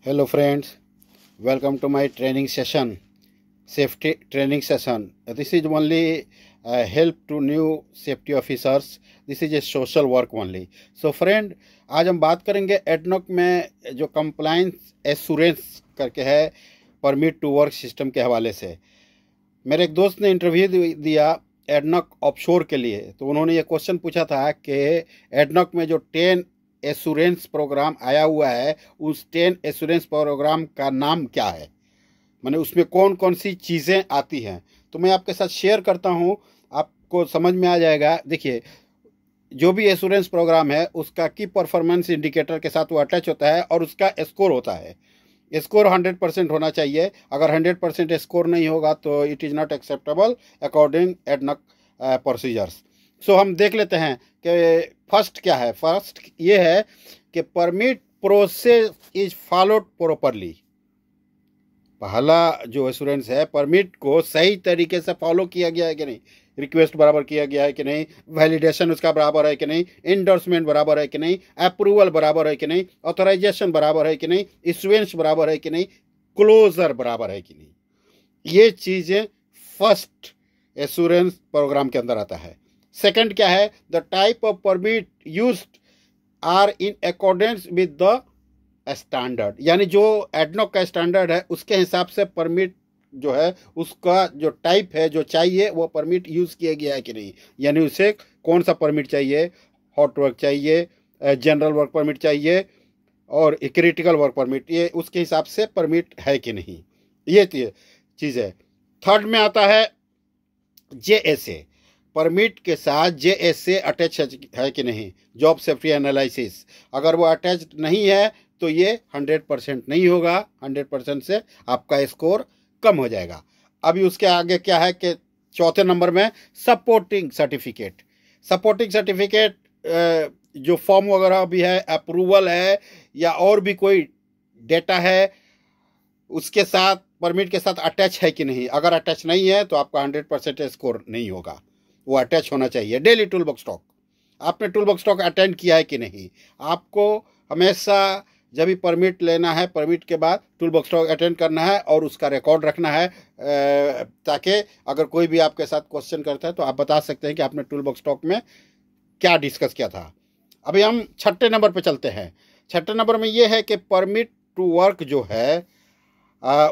Hello friends, welcome to my training session, safety training session. This is only help to new safety officers. This is a social work only. So friend, आज हम बात करेंगे ADNOC में जो compliance assurance करके है permit to work system के हवाले से। मेरे एक दोस्त ने इंटरव्यू दिया एडनॉक ऑफशोर के लिए, तो उन्होंने ये क्वेश्चन पूछा था कि एडनॉक में जो 10 एश्योरेंस प्रोग्राम आया हुआ है उस 10 एश्योरेंस प्रोग्राम का नाम क्या है, माने उसमें कौन कौन सी चीज़ें आती हैं। तो मैं आपके साथ शेयर करता हूं, आपको समझ में आ जाएगा। देखिए, जो भी एश्योरेंस प्रोग्राम है उसका की परफॉर्मेंस इंडिकेटर के साथ वो अटैच होता है और उसका स्कोर होता है। स्कोर 100% होना चाहिए। अगर 100% स्कोर नहीं होगा तो it is not acceptable according ADNOC procedures. So हम देख लेते हैं कि फर्स्ट क्या है। फर्स्ट ये है कि permit process is followed properly. पहला जो एश्योरेंस है, परमिट को सही तरीके से फॉलो किया गया है कि नहीं, रिक्वेस्ट बराबर किया गया है कि नहीं, वैलिडेशन उसका बराबर है कि नहीं, इंडोर्समेंट बराबर है कि नहीं, अप्रूवल बराबर है कि नहीं, ऑथराइजेशन बराबर है कि नहीं, इशुएंस बराबर है कि नहीं, क्लोजर बराबर है कि नहीं। ये चीज़ें फर्स्ट एश्योरेंस प्रोग्राम के अंदर आता है। सेकंड क्या है, the type of permit used are in accordance with the standard, यानी जो एडनॉक का स्टैंडर्ड है उसके हिसाब से परमिट जो है उसका जो टाइप है जो चाहिए वो परमिट यूज़ किया गया है कि नहीं, यानी उसे कौन सा परमिट चाहिए, हॉट वर्क चाहिए, जनरल वर्क परमिट चाहिए और क्रिटिकल वर्क परमिट, ये उसके हिसाब से परमिट है कि नहीं, ये चीज़ है। थर्ड में आता है JSA, परमिट के साथ JSA अटैच है कि नहीं, जॉब सेफ्टी एनालिसिस। अगर वो अटैच नहीं है तो ये 100% नहीं होगा, 100% से आपका स्कोर कम हो जाएगा। अभी उसके आगे क्या है कि चौथे नंबर में सपोर्टिंग सर्टिफिकेट। सपोर्टिंग सर्टिफिकेट जो फॉर्म वगैरह भी है, अप्रूवल है या और भी कोई डेटा है उसके साथ परमिट के साथ अटैच है कि नहीं। अगर अटैच नहीं है तो आपका 100% स्कोर नहीं होगा, वो अटैच होना चाहिए। डेली टूल बॉक्स टॉक, आपने टूल बॉक्स टॉक अटेंड किया है कि नहीं। आपको हमेशा जब भी परमिट लेना है, परमिट के बाद टूल बॉक्स टॉक अटेंड करना है और उसका रिकॉर्ड रखना है, ताकि अगर कोई भी आपके साथ क्वेश्चन करता है तो आप बता सकते हैं कि आपने टूल बॉक्स टॉक में क्या डिस्कस किया था। अभी हम छठे नंबर पे चलते हैं। छठे नंबर में ये है कि परमिट टू वर्क जो है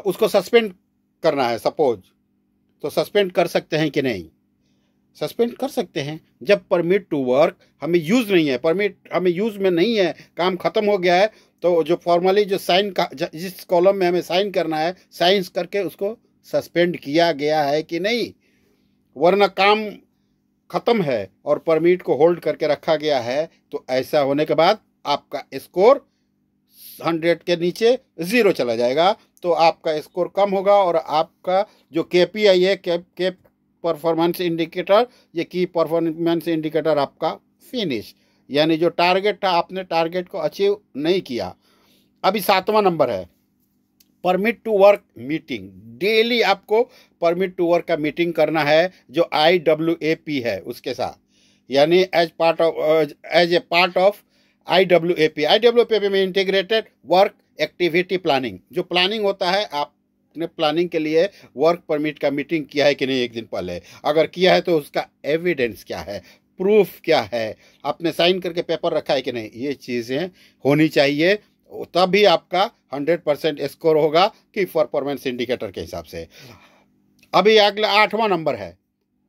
उसको सस्पेंड करना है सपोज, तो सस्पेंड कर सकते हैं कि नहीं। सस्पेंड कर सकते हैं जब परमिट टू वर्क हमें यूज़ नहीं है, परमिट हमें यूज़ में नहीं है, काम ख़त्म हो गया है, तो जो फॉर्मली जो साइन का जिस कॉलम में हमें साइन करना है, साइन करके उसको सस्पेंड किया गया है कि नहीं। वरना काम ख़त्म है और परमिट को होल्ड करके रखा गया है, तो ऐसा होने के बाद आपका स्कोर 100 के नीचे 0 चला जाएगा, तो आपका स्कोर कम होगा और आपका जो KPI है, के परफॉर्मेंस इंडिकेटर, ये की परफॉर्मेंस इंडिकेटर आपका फिनिश, यानी जो टारगेट था आपने टारगेट को अचीव नहीं किया। अभी 7वां नंबर है permit to work meeting. Daily आपको परमिट टू वर्क का मीटिंग करना है जो IWAP है उसके साथ, यानी as a part of IWAP में इंटीग्रेटेड वर्क एक्टिविटी प्लानिंग। जो प्लानिंग होता है, आपने प्लानिंग के लिए वर्क परमिट का मीटिंग किया है कि नहीं एक दिन पहले, अगर किया है तो उसका एविडेंस क्या है, प्रूफ क्या है, आपने साइन करके पेपर रखा है कि नहीं, ये चीज़ें होनी चाहिए, तभी आपका 100% स्कोर होगा कि परफॉर्मेंस इंडिकेटर के हिसाब से। अभी अगला 8वां नंबर है।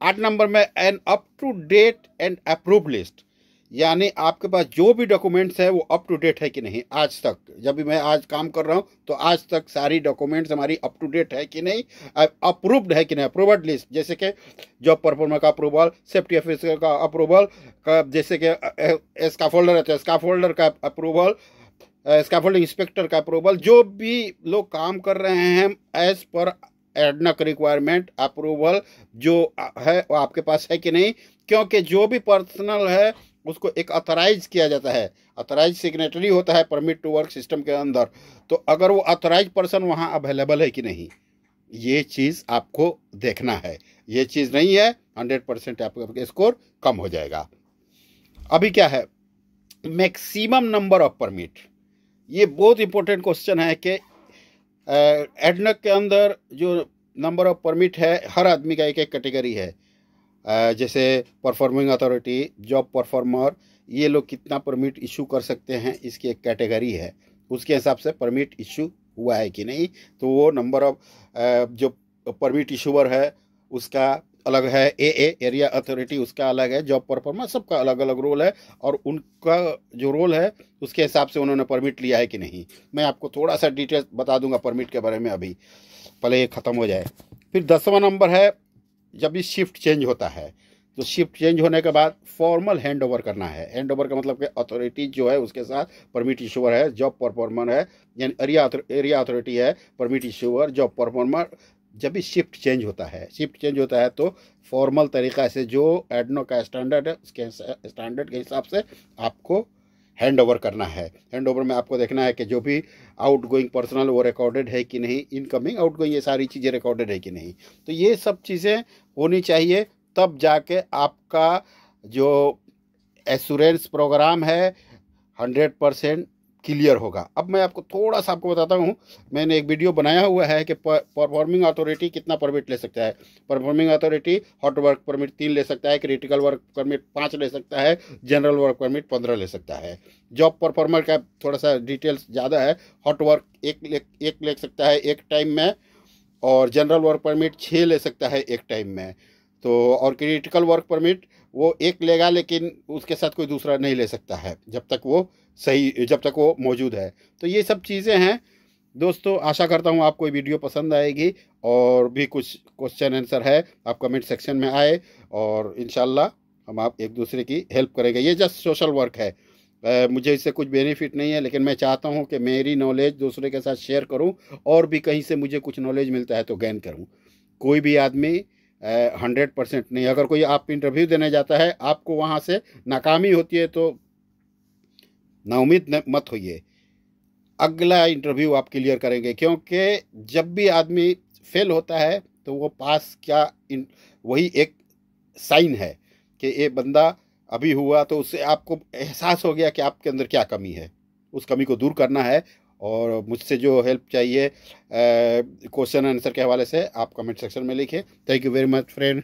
8 नंबर में an up to date and approve list, यानी आपके पास जो भी डॉक्यूमेंट्स है वो अप टू डेट है कि नहीं। आज तक जब भी मैं आज काम कर रहा हूँ तो आज तक सारी डॉक्यूमेंट्स हमारी अप टू डेट है कि नहीं, अप्रूव्ड है कि नहीं। अप्रूव्ड लिस्ट जैसे कि जॉब परफॉर्मर का अप्रूवल, सेफ्टी ऑफिसर का अप्रूवल, जैसे कि स्कैफोल्डर है तो स्कैफोल्डर का अप्रूवल, स्कैफोल्डिंग इंस्पेक्टर का अप्रूवल, जो भी लोग काम कर रहे हैं as per ADNOC requirement approval जो है वो आपके पास है कि नहीं। क्योंकि जो भी पर्सनल है उसको एक ऑथराइज किया जाता है, ऑथराइज सिग्नेटरी होता है परमिट टू वर्क सिस्टम के अंदर, तो अगर वो ऑथराइज पर्सन वहाँ अवेलेबल है कि नहीं, ये चीज़ आपको देखना है। ये चीज़ नहीं है 100% आपका स्कोर कम हो जाएगा। अभी क्या है, मैक्सिमम नंबर ऑफ परमिट, ये बहुत इंपॉर्टेंट क्वेश्चन है कि एडनॉक के अंदर जो नंबर ऑफ परमिट है, हर आदमी का एक एक कैटेगरी है। जैसे परफॉर्मिंग अथॉरिटी, जॉब परफॉर्मर, ये लोग कितना परमिट इशू कर सकते हैं, इसकी एक कैटेगरी है। उसके हिसाब से परमिट इशू हुआ है कि नहीं, तो वो नंबर ऑफ जो परमिट इशूवर है उसका अलग है, एरिया अथॉरिटी उसका अलग है, जॉब परफॉर्मर, सबका अलग अलग रोल है। और उनका जो रोल है उसके हिसाब से उन्होंने परमिट लिया है कि नहीं। मैं आपको थोड़ा सा डिटेल बता दूंगा परमिट के बारे में अभी, पहले ये ख़त्म हो जाए। फिर 10वां नंबर है, जब भी शिफ्ट चेंज होता है तो शिफ्ट चेंज होने के बाद फॉर्मल हैंड ओवर करना है। हैंड ओवर का मतलब कि अथॉरिटी जो है उसके साथ परमिट इशूअर है, जॉब परफॉर्मर है, यानी एरिया अथॉरिटी है, परमिट इशूअर, जॉब परफॉर्मर। जब भी शिफ्ट चेंज होता है, शिफ्ट चेंज होता है तो फॉर्मल तरीक़ा से जो एडनॉक का स्टैंडर्ड है उसके स्टैंडर्ड के हिसाब से आपको हैंड ओवर करना है। हैंड ओवर में आपको देखना है कि जो भी आउट गोइंग पर्सनल वो रिकॉर्डेड है कि नहीं, इनकमिंग आउट गोइंग ये सारी चीज़ें रिकॉर्डेड है कि नहीं। तो ये सब चीज़ें होनी चाहिए, तब जाके आपका जो एश्योरेंस प्रोग्राम है 100% क्लियर होगा। अब मैं आपको थोड़ा सा आपको बताता हूँ, मैंने एक वीडियो बनाया हुआ है कि परफॉर्मिंग अथॉरिटी कितना परमिट ले सकता है। Performing authority hot work permit 3 ले सकता है, क्रिटिकल वर्क परमिट 5 ले सकता है, जनरल वर्क परमिट 15 ले सकता है। जॉब परफॉर्मर का थोड़ा सा डिटेल्स ज़्यादा है। हॉट वर्क एक ले सकता है एक टाइम में, और जनरल वर्क परमिट 6 ले सकता है एक टाइम में। तो और क्रिटिकल वर्क परमिट वो एक लेगा, लेकिन उसके साथ कोई दूसरा नहीं ले सकता है जब तक वो मौजूद है। तो ये सब चीज़ें हैं दोस्तों। आशा करता हूँ आपको ये वीडियो पसंद आएगी, और भी कुछ क्वेश्चन आंसर है आप कमेंट सेक्शन में आए, और इंशाल्लाह हम आप एक दूसरे की हेल्प करेंगे। ये जस्ट सोशल वर्क है, मुझे इससे कुछ बेनिफिट नहीं है, लेकिन मैं चाहता हूँ कि मेरी नॉलेज दूसरे के साथ शेयर करूँ, और भी कहीं से मुझे कुछ नॉलेज मिलता है तो गेन करूँ। कोई भी आदमी 100% नहीं। अगर कोई आप इंटरव्यू देने जाता है, आपको वहाँ से नाकामी होती है तो नाउम्मीद मत होइए, अगला इंटरव्यू आप क्लियर करेंगे। क्योंकि जब भी आदमी फेल होता है तो वो पास क्या वही एक साइन है कि ये बंदा अभी हुआ, तो उससे आपको एहसास हो गया कि आपके अंदर क्या कमी है, उस कमी को दूर करना है। और मुझसे जो हेल्प चाहिए क्वेश्चन आंसर के हवाले से आप कमेंट सेक्शन में लिखें। Thank you very much friend.